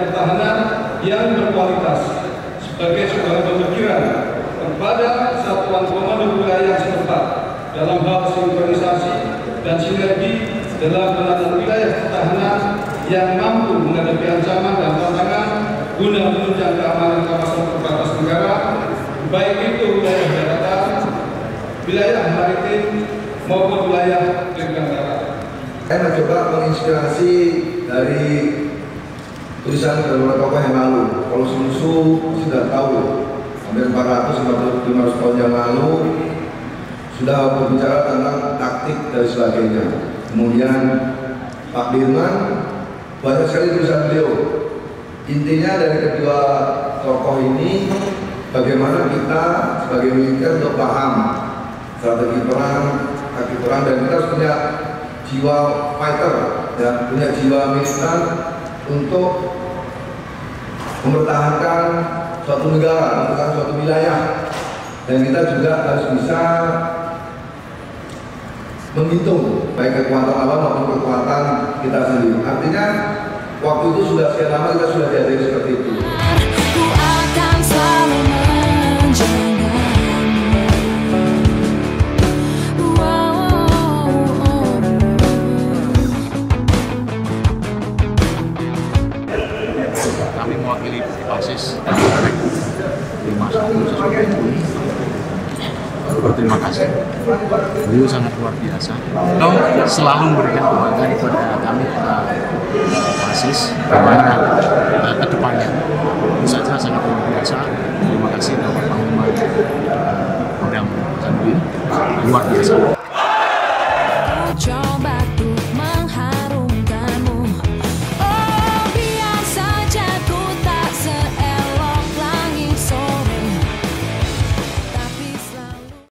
pertahanan yang berkualitas sebagai sebuah pemikiran kepada satuan komando wilayah setempat dalam hal sinkronisasi dan sinergi dalam penanganan wilayah pertahanan yang mampu menghadapi ancaman dan tantangan guna menunjang keamanan kawasan terbatas negara, baik itu wilayah daratan, wilayah maritim maupun wilayah dirgantara. Saya mencoba menginspirasi dari tulisan beberapa tokoh yang lalu. Kalau Sun-Tzu sudah tahu, hampir 400-500 tahun yang lalu sudah berbicara tentang taktik dan sebagainya. Kemudian Pak Dirman banyak sekali tulisan beliau. Intinya dari kedua tokoh ini, bagaimana kita sebagai militer untuk paham strategi perang, taktik perang, dan kita harus punya jiwa fighter, dan punya jiwa militan untuk mempertahankan suatu negara, mempertahankan suatu wilayah, dan kita juga harus bisa menghitung baik kekuatan lawan maupun kekuatan kita sendiri. Artinya waktu itu sudah sekian lama kita sudah diajari seperti itu. Ku akan selalu menjagamu. Kami mewakili basis Polrek 51 berterima kasih. Beliau sangat luar biasa. Beliau selalu memberikan kebanggaan kepada kami basis bagaimana ke depannya. Itu saja sangat luar biasa. Terima kasih Bapak Panglima Kodam Sanudin, luar biasa.